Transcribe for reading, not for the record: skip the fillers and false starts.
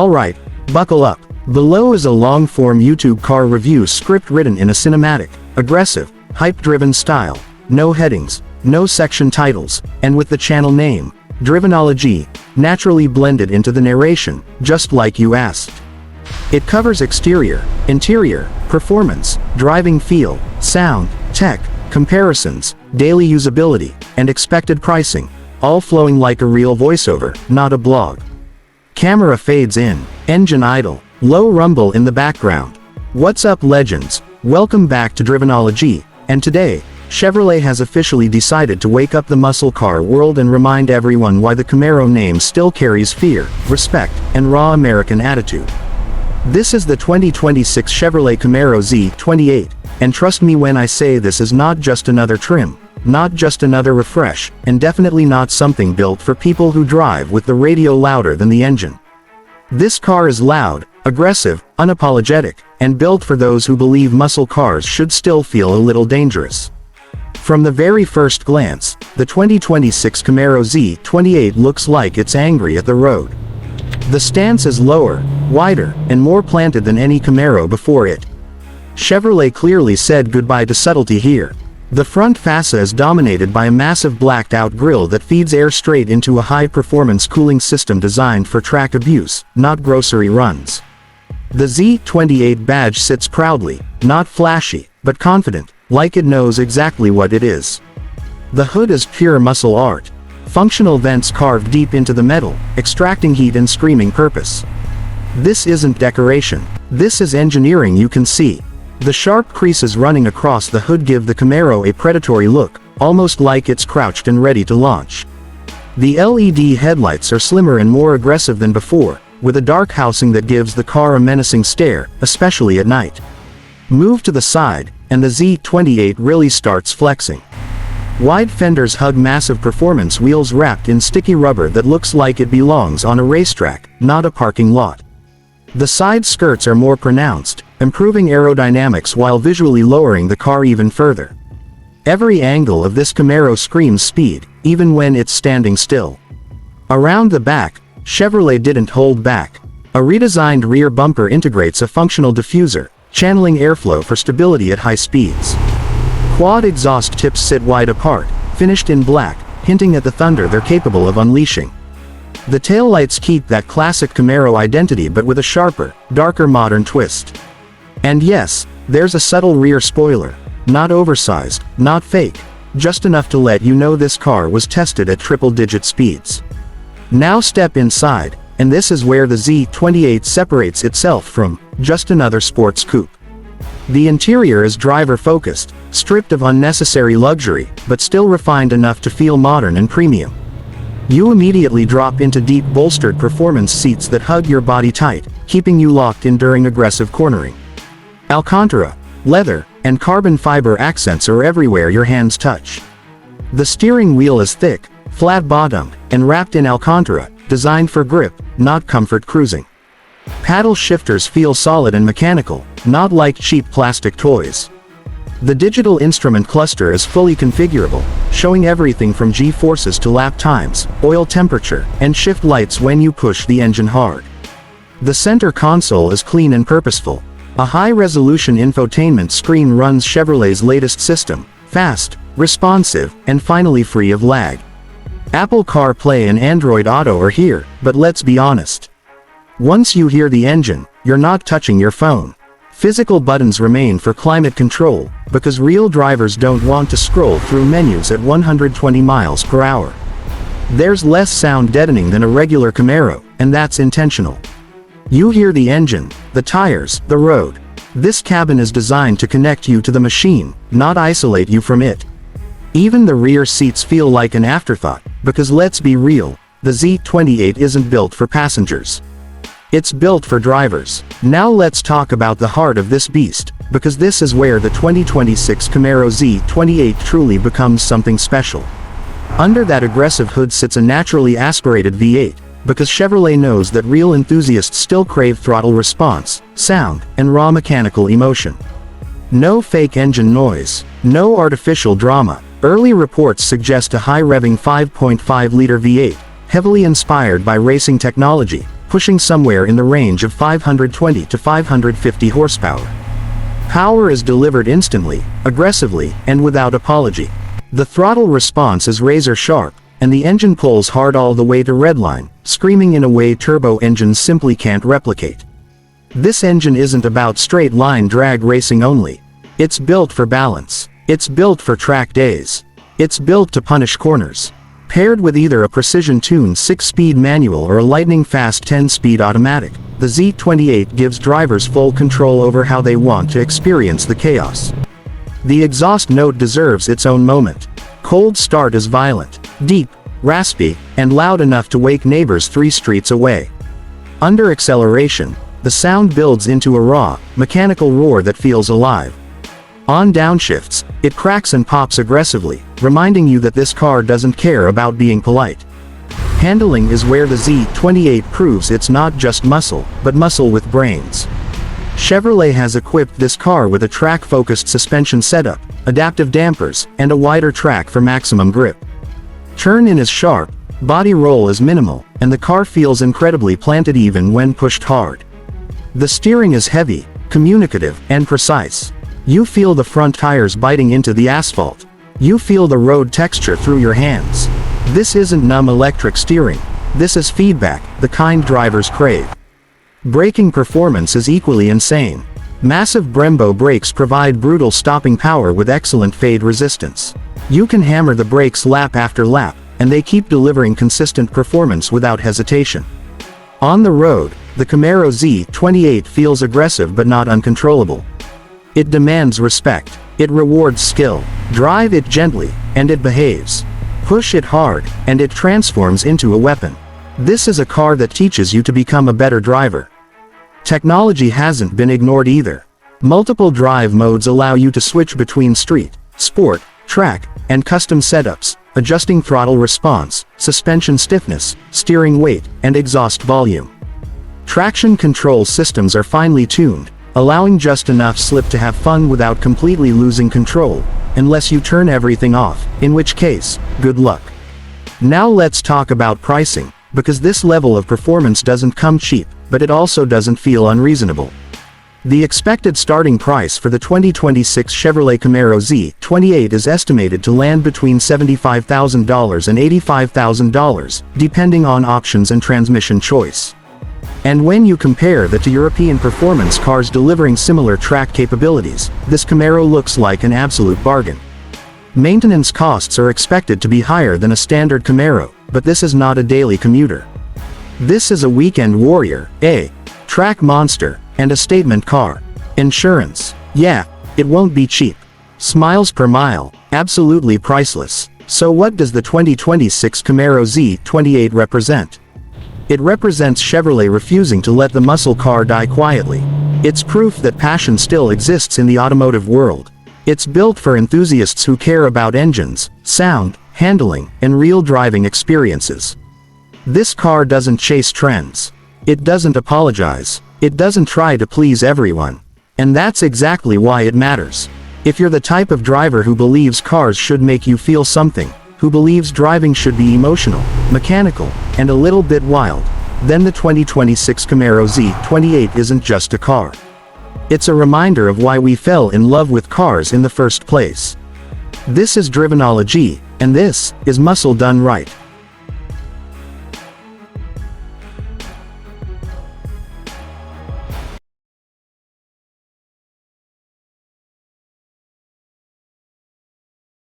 Alright, buckle up. Below is a long-form YouTube car review script written in a cinematic, aggressive, hype-driven style. No headings, no section titles, and with the channel name, Drivenology, naturally blended into the narration, just like you asked. It covers exterior, interior, performance, driving feel, sound, tech, comparisons, daily usability, and expected pricing, all flowing like a real voiceover, not a blog. Camera fades in, engine idle, low rumble in the background. What's up, legends? Welcome back to Drivenology, and today, Chevrolet has officially decided to wake up the muscle car world and remind everyone why the Camaro name still carries fear, respect, and raw American attitude. This is the 2026 Chevrolet Camaro Z28, and trust me when I say this is not just another trim, not just another refresh, and definitely not something built for people who drive with the radio louder than the engine. This car is loud, aggressive, unapologetic, and built for those who believe muscle cars should still feel a little dangerous. From the very first glance, the 2026 Camaro Z28 looks like it's angry at the road. The stance is lower, wider, and more planted than any Camaro before it. Chevrolet clearly said goodbye to subtlety here. The front fascia is dominated by a massive blacked-out grille that feeds air straight into a high-performance cooling system designed for track abuse, not grocery runs. The Z28 badge sits proudly, not flashy, but confident, like it knows exactly what it is. The hood is pure muscle art. Functional vents carved deep into the metal, extracting heat and screaming purpose. This isn't decoration. This is engineering you can see. The sharp creases running across the hood give the Camaro a predatory look, almost like it's crouched and ready to launch. The LED headlights are slimmer and more aggressive than before, with a dark housing that gives the car a menacing stare, especially at night. Move to the side, and the Z28 really starts flexing. Wide fenders hug massive performance wheels wrapped in sticky rubber that looks like it belongs on a racetrack, not a parking lot. The side skirts are more pronounced, improving aerodynamics while visually lowering the car even further. Every angle of this Camaro screams speed, even when it's standing still. Around the back, Chevrolet didn't hold back. A redesigned rear bumper integrates a functional diffuser, channeling airflow for stability at high speeds. Quad exhaust tips sit wide apart, finished in black, hinting at the thunder they're capable of unleashing. The taillights keep that classic Camaro identity but with a sharper, darker modern twist. And yes, there's a subtle rear spoiler. Not oversized, not fake, just enough to let you know this car was tested at triple-digit speeds. Now step inside, and this is where the Z28 separates itself from just another sports coupe. The interior is driver-focused, stripped of unnecessary luxury, but still refined enough to feel modern and premium. You immediately drop into deep bolstered performance seats that hug your body tight, keeping you locked in during aggressive cornering. Alcantara, leather, and carbon fiber accents are everywhere your hands touch. The steering wheel is thick, flat-bottomed, and wrapped in Alcantara, designed for grip, not comfort cruising. Paddle shifters feel solid and mechanical, not like cheap plastic toys. The digital instrument cluster is fully configurable, showing everything from G-forces to lap times, oil temperature, and shift lights when you push the engine hard. The center console is clean and purposeful. A high-resolution infotainment screen runs Chevrolet's latest system, fast, responsive, and finally free of lag. Apple CarPlay and Android Auto are here, but let's be honest. Once you hear the engine, you're not touching your phone. Physical buttons remain for climate control, because real drivers don't want to scroll through menus at 120 miles per hour. There's less sound deadening than a regular Camaro, and that's intentional. You hear the engine, the tires, the road. This cabin is designed to connect you to the machine, not isolate you from it. Even the rear seats feel like an afterthought, because let's be real, the Z28 isn't built for passengers. It's built for drivers. Now let's talk about the heart of this beast, because this is where the 2026 Camaro Z28 truly becomes something special. Under that aggressive hood sits a naturally aspirated V8, because Chevrolet knows that real enthusiasts still crave throttle response, sound, and raw mechanical emotion. No fake engine noise, no artificial drama. Early reports suggest a high-revving 5.5-liter V8, heavily inspired by racing technology, pushing somewhere in the range of 520 to 550 horsepower. Power is delivered instantly, aggressively, and without apology. The throttle response is razor sharp, and the engine pulls hard all the way to redline, screaming in a way turbo engines simply can't replicate. This engine isn't about straight line drag racing only. It's built for balance. It's built for track days. It's built to punish corners. Paired with either a precision-tuned 6-speed manual or a lightning-fast 10-speed automatic, the Z28 gives drivers full control over how they want to experience the chaos. The exhaust note deserves its own moment. Cold start is violent, deep, raspy, and loud enough to wake neighbors 3 streets away. Under acceleration, the sound builds into a raw, mechanical roar that feels alive. On downshifts, it cracks and pops aggressively, reminding you that this car doesn't care about being polite. Handling is where the Z28 proves it's not just muscle, but muscle with brains. Chevrolet has equipped this car with a track-focused suspension setup, adaptive dampers, and a wider track for maximum grip. Turn-in is sharp, body roll is minimal, and the car feels incredibly planted even when pushed hard. The steering is heavy, communicative, and precise. You feel the front tires biting into the asphalt. You feel the road texture through your hands. This isn't numb electric steering. This is feedback, the kind drivers crave. Braking performance is equally insane. Massive Brembo brakes provide brutal stopping power with excellent fade resistance. You can hammer the brakes lap after lap, and they keep delivering consistent performance without hesitation. On the road, the Camaro Z28 feels aggressive but not uncontrollable. It demands respect. It rewards skill. Drive it gently, and it behaves. Push it hard, and it transforms into a weapon. This is a car that teaches you to become a better driver. Technology hasn't been ignored either. Multiple drive modes allow you to switch between street, sport, track, and custom setups, adjusting throttle response, suspension stiffness, steering weight, and exhaust volume. Traction control systems are finely tuned, allowing just enough slip to have fun without completely losing control, unless you turn everything off, in which case, good luck. Now let's talk about pricing, because this level of performance doesn't come cheap, but it also doesn't feel unreasonable. The expected starting price for the 2026 Chevrolet Camaro Z28 is estimated to land between $75,000 and $85,000, depending on options and transmission choice. And when you compare that to European performance cars delivering similar track capabilities, this Camaro looks like an absolute bargain. Maintenance costs are expected to be higher than a standard Camaro, but this is not a daily commuter. This is a weekend warrior, a track monster, and a statement car. Insurance. Yeah, it won't be cheap. Smiles per mile, absolutely priceless. So what does the 2026 Camaro Z28 represent? It represents Chevrolet refusing to let the muscle car die quietly. It's proof that passion still exists in the automotive world. It's built for enthusiasts who care about engines, sound, handling, and real driving experiences. This car doesn't chase trends. It doesn't apologize. It doesn't try to please everyone. And that's exactly why it matters. If you're the type of driver who believes cars should make you feel something, who believes driving should be emotional, mechanical, and a little bit wild, then the 2026 Camaro Z28 isn't just a car. It's a reminder of why we fell in love with cars in the first place. This is Drivenology, and this is muscle done right.